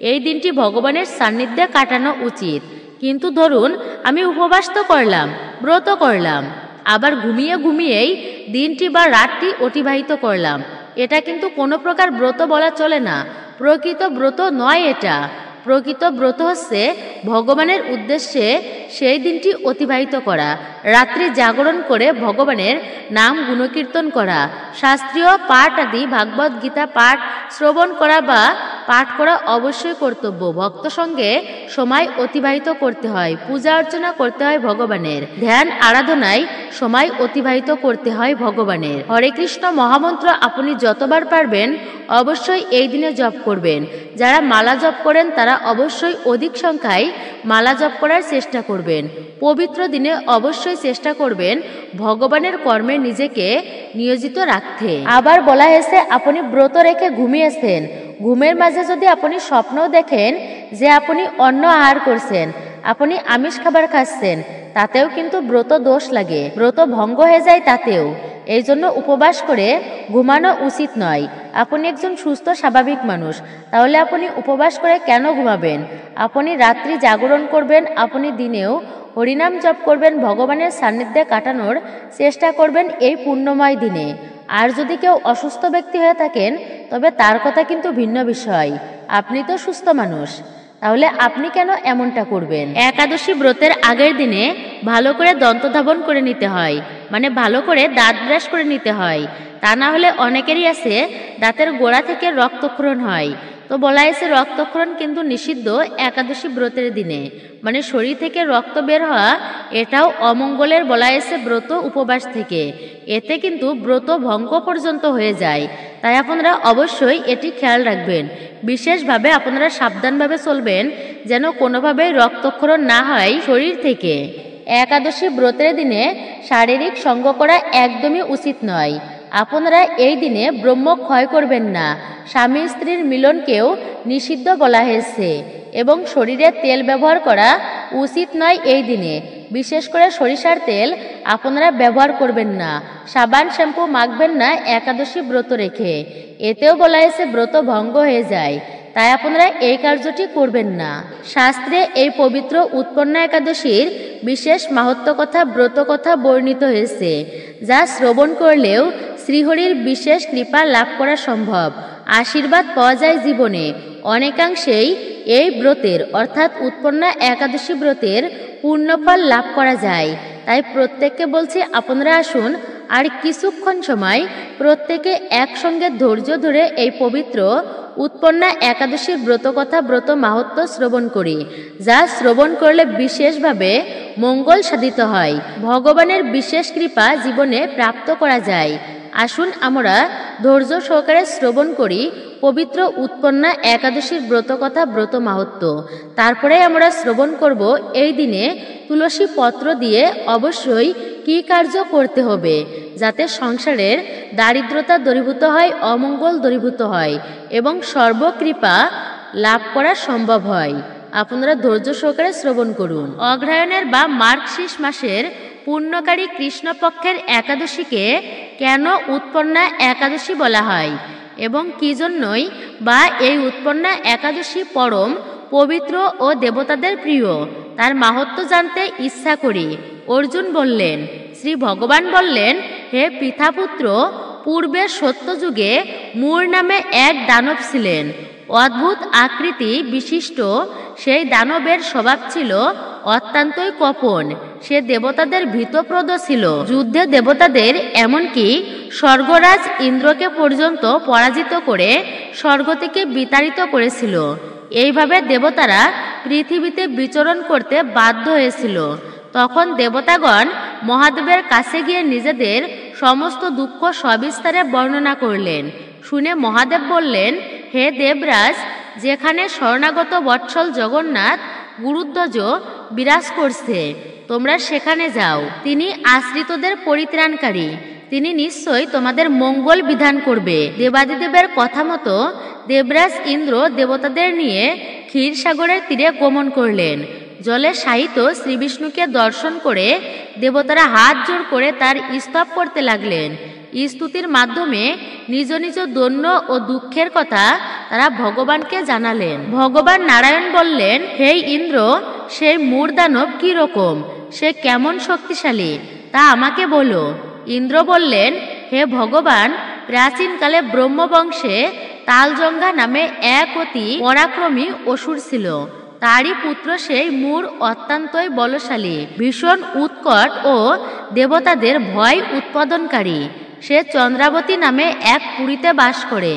এই দিনটি ভগবানের সান্নিধ্যে কাটানো উচিত। কিন্তু ধরুন আমি উপবাস তো করলাম, ব্রত করলাম, আবার ঘুমিয়ে ঘুমিয়েই দিনটি বা রাতটি অতিবাহিত করলাম, এটা কিন্তু কোনো প্রকার ব্রত বলা চলে না। প্রকৃত ব্রত নয় এটা। প্রকৃত ব্রত হচ্ছে ভগবানের উদ্দেশ্যে সেই দিনটি অতিবাহিত করা, রাত্রি জাগরণ করে ভগবানের নাম গুণকীর্তন করা, শাস্ত্রীয় পাঠ আদি ভাগবত গীতা পাঠ শ্রবণ করা বা পাঠ করা অবশ্যই কর্তব্য। ভক্ত সঙ্গে সময় অতিবাহিত করতে হয়, পূজা অর্চনা করতে হয় ভগবানের, ধ্যান আরাধনায় সময় অতিবাহিত করতে হয় ভগবানের। হরে কৃষ্ণ মহামন্ত্র আপনি যতবার পারবেন অবশ্যই এই দিনে জপ করবেন। যারা মালা জপ করেন তারা অবশ্যই অধিক সংখ্যায় মালা জপ করার চেষ্টা করবেন। পবিত্র দিনে অবশ্যই চেষ্টা করবেন ভগবানের কর্মে নিজেকে নিয়োজিত রাখতে। আবার বলা হয়েছে আপনি ব্রত রেখে ঘুমিয়েছেন, ঘুমের মাঝে যদি আপনি স্বপ্ন দেখেন যে আপনি অন্ন আহার করছেন, আপনি আমিষ খাবার খাচ্ছেন, তাতেও কিন্তু ব্রত দোষ লাগে, ব্রত ভঙ্গ হয়ে যায় তাতেও। এই জন্য উপবাস করে ঘুমানো উচিত নয়। আপনি একজন সুস্থ স্বাভাবিক মানুষ, তাহলে আপনি উপবাস করে কেন ঘুমাবেন? আপনি রাত্রি জাগরণ করবেন, আপনি দিনেও হরিনাম জপ করবেন, ভগবানের সান্নিধ্যে কাটানোর চেষ্টা করবেন এই পুণ্যময় দিনে। আর যদি কেউ অসুস্থ ব্যক্তি হয়ে থাকেন তবে তার কথা কিন্তু ভিন্ন বিষয়। আপনি তো সুস্থ মানুষ, তাহলে আপনি কেন এমনটা করবেন? একাদশী ব্রতের আগের দিনে ভালো করে দন্তধাবন করে নিতে হয়, মানে ভালো করে দাঁত ব্রাশ করে নিতে হয়। তা না হলে অনেকেরই আছে দাঁতের গোড়া থেকে রক্তক্ষরণ হয়। তো বলা হয়েছে রক্তক্ষরণ কিন্তু নিষিদ্ধ একাদশী ব্রতের দিনে, মানে শরীর থেকে রক্ত বের হওয়া এটাও অমঙ্গলের বলা হয়েছে ব্রত উপবাস থেকে। এতে কিন্তু ব্রত ভঙ্গ পর্যন্ত হয়ে যায়। তাই আপনারা অবশ্যই এটি খেয়াল রাখবেন। বিশেষভাবে আপনারা সাবধানভাবে চলবেন যেন কোনোভাবেই রক্তক্ষরণ না হয় শরীর থেকে। একাদশী ব্রতের দিনে শারীরিক সঙ্গ করা একদমই উচিত নয়। আপনারা এই দিনে ব্রহ্ম ক্ষয় করবেন না। স্বামী স্ত্রীর মিলনকেও নিষিদ্ধ বলা হয়েছে এবং শরীরে তেল ব্যবহার করা উচিত নয় এই দিনে। বিশেষ করে সরিষার তেল আপনারা ব্যবহার করবেন না। সাবান শ্যাম্পু মাখবেন না একাদশী ব্রত রেখে, এতেও বলা হয়েছে ব্রত ভঙ্গ হয়ে যায়। তাই আপনারা এই কার্যটি করবেন না। শাস্ত্রে এই পবিত্র উৎপন্না একাদশীর বিশেষ মাহাত্ম্য কথা, ব্রত কথা বর্ণিত হয়েছে, যা শ্রবণ করলেও শ্রীহরির বিশেষ কৃপা লাভ করা সম্ভব, আশীর্বাদ পাওয়া যায় জীবনে। অনেকাংশেই এই ব্রতের অর্থাৎ উৎপন্না একাদশী ব্রতের পূর্ণফল লাভ করা যায়। তাই প্রত্যেককে বলছি আপনারা আসুন আর কিছুক্ষণ সময় প্রত্যেকে একসঙ্গে ধৈর্য ধরে এই পবিত্র উৎপন্না একাদশীর ব্রত কথা, ব্রত মাহাত্ম্য শ্রবণ করি, যা শ্রবণ করলে বিশেষভাবে মঙ্গল সাধিত হয়, ভগবানের বিশেষ কৃপা জীবনে প্রাপ্ত করা যায়। আসুন আমরা ধৈর্য সহকারে শ্রবণ করি পবিত্র উৎপন্না একাদশীর ব্রত কথা, ব্রত মাহাত্ম্য। তারপরে আমরা শ্রবণ করব এই দিনে তুলসী পত্র দিয়ে অবশ্যই কি কার্য করতে হবে যাতে সংসারের দারিদ্রতা দূরীভূত হয়, অমঙ্গল দূরীভূত হয় এবং সর্বকৃপা লাভ করা সম্ভব হয়। আপনারা ধৈর্য সহকারে শ্রবণ করুন। অগ্রহায়ণের বা মার্গশীর্ষ মাসের পুণ্যকারী কৃষ্ণপক্ষের একাদশীকে কেন উৎপন্না একাদশী বলা হয় এবং কি জন্যই বা এই উৎপন্না একাদশী পরম পবিত্র ও দেবতাদের প্রিয়, তার মাহাত্ম্য জানতে ইচ্ছা করি। অর্জুন বললেন, শ্রী ভগবান বললেন, হে পিতাপুত্র, পূর্বে সত্যযুগে মূর নামে এক দানব ছিলেন। অদ্ভুত আকৃতি বিশিষ্ট সেই দানবের স্বভাব ছিল অত্যন্তই কপন। সে দেবতাদের ভীতপ্রদ ছিল। যুদ্ধে দেবতাদের এমনকি স্বর্গরাজ ইন্দ্রকে পর্যন্ত পরাজিত করে স্বর্গ থেকে বিতাড়িত করেছিল। এইভাবে দেবতারা পৃথিবীতে বিচরণ করতে বাধ্য হয়েছিল। তখন দেবতাগণ মহাদেবের কাছে গিয়ে নিজেদের সমস্ত দুঃখ সবিস্তারে বর্ণনা করলেন। শুনে মহাদেব বললেন, হে দেবরাজ, যেখানে শরণাগত বৎসল জগন্নাথ গুরুধ্বজ বিরাজ করছে, তোমরা সেখানে যাও। তিনি আশ্রিতদের পরিত্রাণকারী, তিনি নিশ্চয়ই তোমাদের মঙ্গল বিধান করবে। দেবাদিদেবের কথা মতো দেবরাজ ইন্দ্র দেবতাদের নিয়ে ক্ষীরসাগরের তীরে গমন করলেন। জলে শায়িত শ্রীবিষ্ণুকে দর্শন করে দেবতারা হাত জোড় করে তার স্তব করতে লাগলেন। স্তুতির মাধ্যমে নিজ নিজ দৈন্য ও দুঃখের কথা তারা ভগবানকে জানালেন। ভগবান নারায়ণ বললেন, হে ইন্দ্র, সেই মূর্দানব কি রকম, সে কেমন শক্তিশালী তা আমাকে বলো। ইন্দ্র বললেন, হে ভগবান, প্রাচীনকালে ব্রহ্মবংশে তালজঙ্ঘা নামে এক অতি পরাক্রমী অসুর ছিল। তারই পুত্র সেই মূর অত্যন্তই বলশালী, ভীষণ উৎকট ও দেবতাদের ভয় উৎপাদনকারী। সে চন্দ্রাবতী নামে এক পুরীতে বাস করে।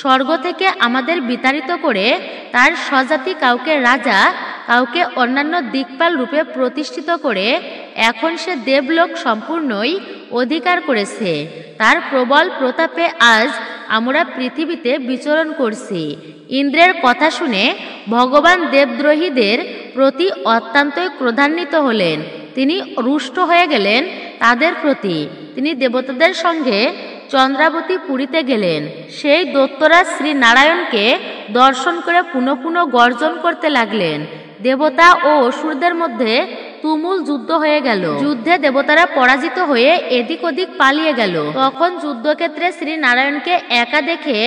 স্বর্গ থেকে আমাদের বিতাড়িত করে তার স্বজাতি কাউকে রাজা, কাউকে অন্যান্য দিকপাল রূপে প্রতিষ্ঠিত করে এখন সে দেবলোক সম্পূর্ণই অধিকার করেছে। তার প্রবল প্রতাপে আজ আমরা পৃথিবীতে বিচরণ করছি। ইন্দ্রের কথা শুনে ভগবান দেবদ্রোহীদের প্রতি অত্যন্তই ক্রোধান্বিত হলেন। তিনি রুষ্ট হয়ে গেলেন তাদের প্রতি। তিনি দেবতাদের সঙ্গে চন্দ্রাবতী পুরীতে গেলেন। সেই দৈত্যরাজ শ্রী নারায়ণকে দর্শন করে পুনঃ পুনঃ গর্জন করতে লাগলেন। দেবতা ও অসুরদের মধ্যে তুমুল যুদ্ধ হয়ে গেল। যুদ্ধে দেবতারা পরাজিত হয়ে এদিক ওদিক পালিয়ে গেল। তখন যুদ্ধক্ষেত্রে শ্রী নারায়ণকে একা দেখে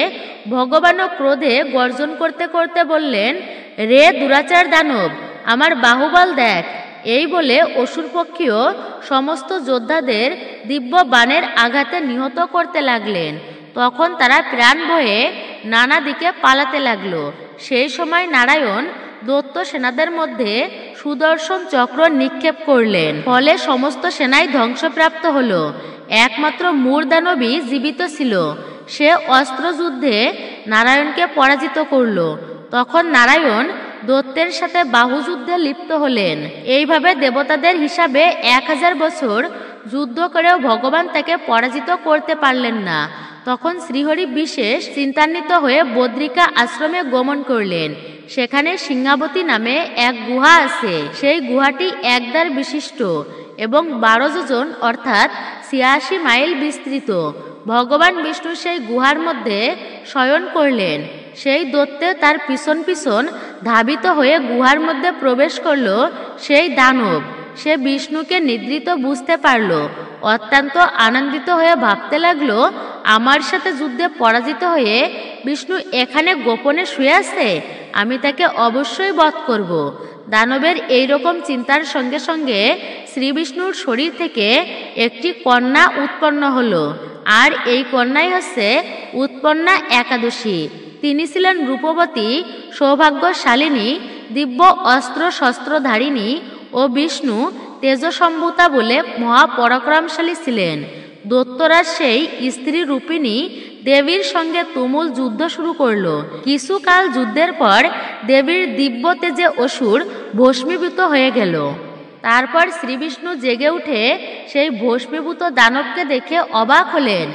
ভগবানও ক্রোধে গর্জন করতে করতে বললেন, রে দুরাচার দানব, আমার বাহুবল দেখ। এই বলে অসুরপক্ষীয় সমস্ত যোদ্ধাদের দিব্য বাণের আঘাতে নিহত করতে লাগলেন। তখন তারা প্রাণ ভয়ে নানা দিকে পালাতে লাগলো। সেই সময় নারায়ণ দৈত্য সেনাদের মধ্যে সুদর্শন চক্র নিক্ষেপ করলেন। ফলে সমস্ত সেনাই ধ্বংসপ্রাপ্ত হলো। একমাত্র মূর্দানবী জীবিত ছিল। সে অস্ত্রযুদ্ধে নারায়ণকে পরাজিত করল। তখন নারায়ণ দৈত্যের সাথে বাহুযুদ্ধে লিপ্ত হলেন। এইভাবে দেবতাদের হিসাবে 1000 বছর যুদ্ধ করেও ভগবান তাকে পরাজিত করতে পারলেন না। তখন শ্রীহরি বিশেষ চিন্তান্বিত হয়ে বদ্রিকা আশ্রমে গমন করলেন। সেখানে সিংহাবতী নামে এক গুহা আছে। সেই গুহাটি একদ্বার বিশিষ্ট এবং 12 যোজন অর্থাৎ 86 মাইল বিস্তৃত। ভগবান বিষ্ণু সেই গুহার মধ্যে শয়ন করলেন। সেই দৈত্যে তার পিছন পিছন ধাবিত হয়ে গুহার মধ্যে প্রবেশ করল সেই দানব। সে বিষ্ণুকে নিদ্রিত বুঝতে পারল। অত্যন্ত আনন্দিত হয়ে ভাবতে লাগলো, আমার সাথে যুদ্ধে পরাজিত হয়ে বিষ্ণু এখানে গোপনে শুয়ে আছে, আমি তাকে অবশ্যই বধ করব। দানবের এই রকম চিন্তার সঙ্গে সঙ্গে শ্রী বিষ্ণুর শরীর থেকে একটি কন্যা উৎপন্ন হলো। আর এই কন্যাই হচ্ছে উৎপন্না একাদশী। তিনি ছিলেন রূপবতী, সৌভাগ্যশালিনী, দিব্য অস্ত্র শস্ত্রধারিণী ও বিষ্ণু তেজসম্ভূতা বলে মহাপরাক্রমশালী ছিলেন। দৈত্যরাজ সেই স্ত্রী রূপিণী দেবীর সঙ্গে তুমুল যুদ্ধ শুরু করল। কিছুকাল যুদ্ধের পর দেবীর দিব্য তেজে অসুর ভস্মীভূত হয়ে গেল। তারপর শ্রীবিষ্ণু জেগে উঠে সেই ভস্মীভূত দানবকে দেখে অবাক হলেন।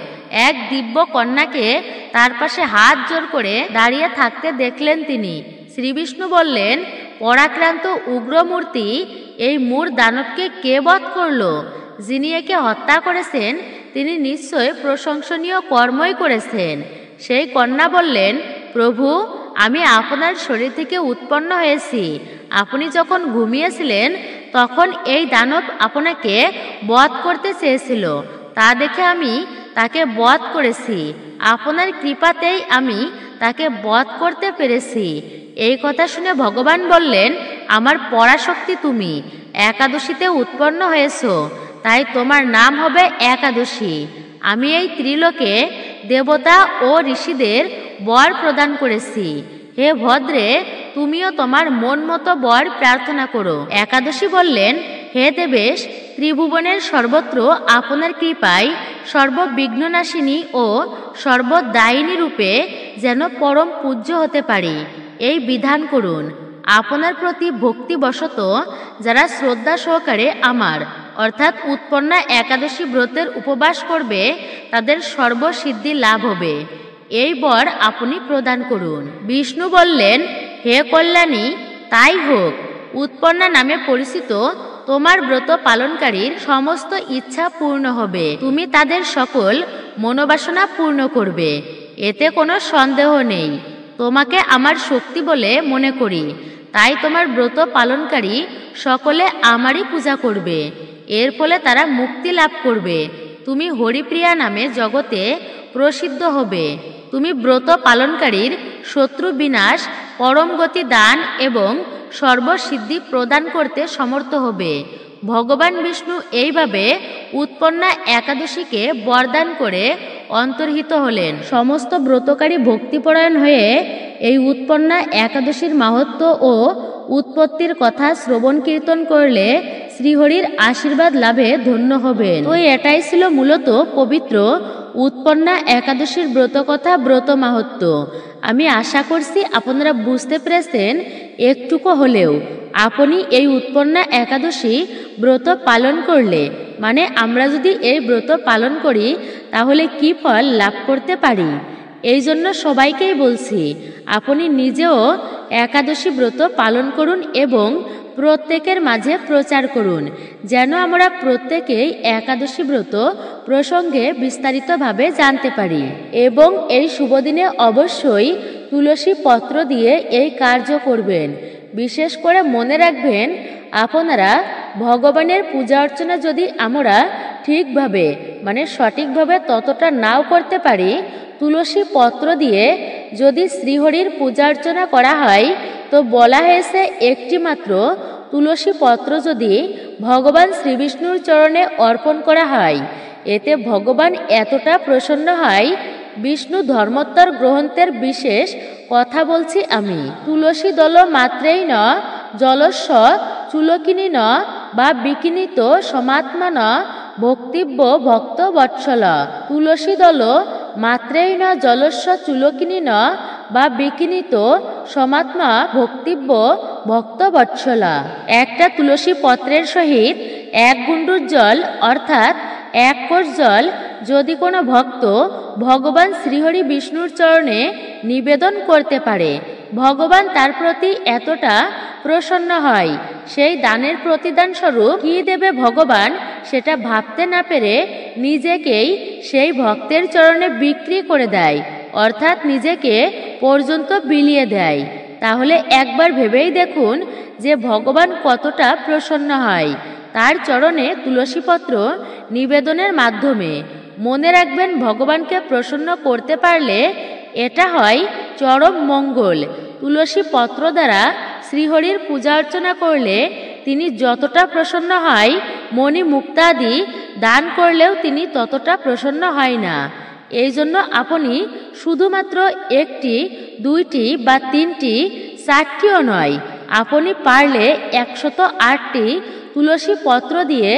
এক দিব্য কন্যাকে তার পাশে হাত জোড় করে দাঁড়িয়ে থাকতে দেখলেন তিনি। শ্রীবিষ্ণু বললেন, পরাক্রান্ত উগ্রমূর্তি, এই মূর দানবকে কে বধ করল? যিনি একে হত্যা করেছেন তিনি নিশ্চয় প্রশংসনীয় কর্মই করেছেন। সেই কন্যা বললেন, প্রভু, আমি আপনার শরীর থেকে উৎপন্ন হয়েছি। আপনি যখন ঘুমিয়েছিলেন তখন এই দানব আপনাকে বধ করতে চেয়েছিল। তা দেখে আমি তাকে বধ করেছি, আপনার কৃপাতেই আমি তাকে বধ করতে পেরেছি। এই কথা শুনে ভগবান বললেন, আমার পরাশক্তি তুমি একাদশীতে উৎপন্ন হয়েছ, তাই তোমার নাম হবে একাদশী। আমি এই ত্রিলোকে দেবতা ও ঋষিদের বর প্রদান করেছি। হে ভদ্রে, তুমিও তোমার মন মতো বর প্রার্থনা করো। একাদশী বললেন, হে দেবেশ, ত্রিভুবনের সর্বত্র আপনার কৃপায় সর্ববিঘ্ননাশিনী ও সর্বদায়িনী রূপে যেন পরম পূজ্য হতে পারি, এই বিধান করুন। আপনার প্রতি ভক্তিবশত যারা শ্রদ্ধা সহকারে আমার অর্থাৎ উৎপন্না একাদশী ব্রতের উপবাস করবে, তাদের সর্বসিদ্ধি লাভ হবে, এই বর আপনি প্রদান করুন। বিষ্ণু বললেন, হে কল্যাণী, তাই হোক। উৎপন্না নামে পরিচিত তোমার ব্রত পালনকারীর সমস্ত ইচ্ছা পূর্ণ হবে, তুমি তাদের সকল মনোবাসনা পূর্ণ করবে, এতে কোনো সন্দেহ নেই। তোমাকে আমার শক্তি বলে মনে করি, তাই তোমার ব্রত পালনকারী সকলে আমারই পূজা করবে, এর ফলে তারা মুক্তি লাভ করবে। তুমি হরিপ্রিয়া নামে জগতে প্রসিদ্ধ হবে। তুমি ব্রত পালনকারীর শত্রু বিনাশ, পরম গতি দান এবং সর্বসিদ্ধি প্রদান করতে সমর্থ হবে। ভগবান বিষ্ণু এইভাবে উৎপন্না একাদশীকে বরদান করে অন্তর্হিত হলেন। সমস্ত ব্রতকারী ভক্তিপরায়ণ হয়ে এই উৎপন্না একাদশীর মাহাত্ম্য ও উৎপত্তির কথা শ্রবণ কীর্তন করলে শ্রীহরির আশীর্বাদ লাভে ধন্য হবেন। তো এটাই ছিল মূলত পবিত্র উৎপন্না একাদশীর ব্রতকথা, ব্রত মাহাত্ম্য। আমি আশা করছি আপনারা বুঝতে পেরেছেন একটুকু হলেও। আপনি এই উৎপন্না একাদশী ব্রত পালন করলে, মানে আমরা যদি এই ব্রত পালন করি, তাহলে কি ফল লাভ করতে পারি, এই জন্য সবাইকেই বলছি আপনি নিজেও একাদশী ব্রত পালন করুন এবং প্রত্যেকের মাঝে প্রচার করুন, যেন আমরা প্রত্যেকেই একাদশী ব্রত প্রসঙ্গে বিস্তারিতভাবে জানতে পারি। এবং এই শুভদিনে অবশ্যই তুলসী পত্র দিয়ে এই কার্য করবেন। বিশেষ করে মনে রাখবেন, আপনারা ভগবানের পূজা অর্চনা যদি আমরা ঠিকভাবে মানে সঠিকভাবে ততটা নাও করতে পারি, তুলসী পত্র দিয়ে যদি শ্রীহরির পূজা অর্চনা করা হয়, তো বলা হয়েছে একটি মাত্র তুলসী পত্র যদি ভগবান শ্রীবিষ্ণুর চরণে অর্পণ করা হয়, এতে ভগবান এতটা প্রসন্ন হয়। বিষ্ণু ধর্মোত্তর গ্রন্থের বিশেষ কথা বলছি আমি। তুলসী দল মাত্রেই ন জলস্ব চুলকিনী ন বা বিকিনিত সমাত্মা ন ভক্তিব্য ভক্ত বৎসল। তুলসী দল মাত্রেই ন জলস্ব চুলকিনী ন বা বিকিনিত সমাত্মা ভক্তিব্য ভক্ত বৎসলা। একটা তুলসী পত্রের সহিত এক গুণ্ডুর জল অর্থাৎ এক কোষ জল যদি কোনো ভক্ত ভগবান শ্রীহরি বিষ্ণুর চরণে নিবেদন করতে পারে, ভগবান তার প্রতি এতটা প্রসন্ন হয়, সেই দানের প্রতিদান স্বরূপ কি দেবে ভগবান সেটা ভাবতে না পেরে নিজেকেই সেই ভক্তের চরণে বিক্রি করে দেয়, অর্থাৎ নিজেকে পর্যন্ত বিলিয়ে দেয়। তাহলে একবার ভেবেই দেখুন যে ভগবান কতটা প্রসন্ন হয় তার চরণে তুলসীপত্র নিবেদনের মাধ্যমে। মনে রাখবেন, ভগবানকে প্রসন্ন করতে পারলে এটা হয় চরম মঙ্গল। তুলসী পত্র দ্বারা শ্রীহরির পূজা অর্চনা করলে তিনি যতটা প্রসন্ন হয়, মণি মুক্তাদি দান করলেও তিনি ততটা প্রসন্ন হয় না। এই জন্য আপনি শুধুমাত্র একটি, দুইটি বা তিনটি, চারটিও নয়, আপনি পারলে 108টি তুলসী পত্র দিয়ে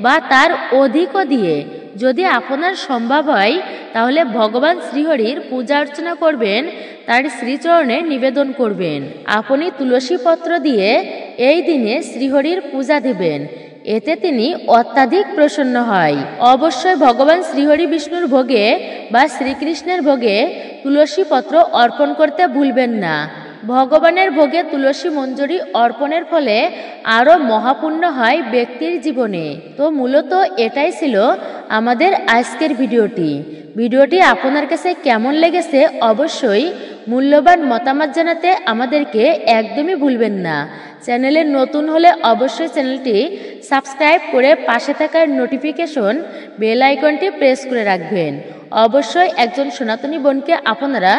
বা তার অধিকও দিয়ে যদি আপনার সম্ভব হয়, তাহলে ভগবান শ্রীহরির পূজা অর্চনা করবেন, তার শ্রীচরণে নিবেদন করবেন। আপনি তুলসী পত্র দিয়ে এই দিনে শ্রীহরির পূজা দেবেন, এতে তিনি অত্যাধিক প্রসন্ন হয়। অবশ্যই ভগবান শ্রীহরি বিষ্ণুর ভোগে বা শ্রীকৃষ্ণের ভোগে তুলসী পত্র অর্পণ করতে ভুলবেন না। ভগবানের ভোগে তুলসী মঞ্জরি অর্পণের ফলে আরও মহাপুণ্য হয় ব্যক্তির জীবনে। তো মূলত এটাই ছিল আমাদের আজকের ভিডিওটি আপনার কাছে কেমন লেগেছে অবশ্যই মূল্যবান মতামত জানাতে আমাদেরকে একদমই ভুলবেন না। চ্যানেলে নতুন হলে অবশ্যই চ্যানেলটি সাবস্ক্রাইব করে পাশে থাকা নোটিফিকেশন বেল আইকনটি প্রেস করে রাখবেন। অবশ্যই একজন সনাতনী বোনকে আপনারা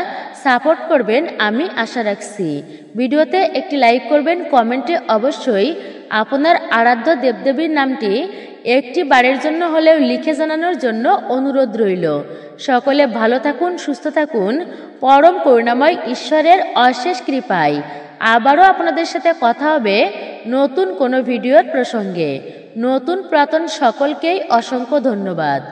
সাপোর্ট করবেন আমি আশা রাখছি। ভিডিওতে একটি লাইক করবেন, কমেন্টে অবশ্যই আপনার আরাধ্য দেবদেবীর নামটি একটি বারের জন্য হলেও লিখে জানানোর জন্য অনুরোধ রইল। সকলে ভালো থাকুন, সুস্থ থাকুন, পরম করুণাময় ঈশ্বরের অশেষ কৃপায়। আবারও আপনাদের সাথে কথা হবে নতুন কোনো ভিডিওর প্রসঙ্গে। নতুন পুরাতন সকলকেই অসংখ্য ধন্যবাদ।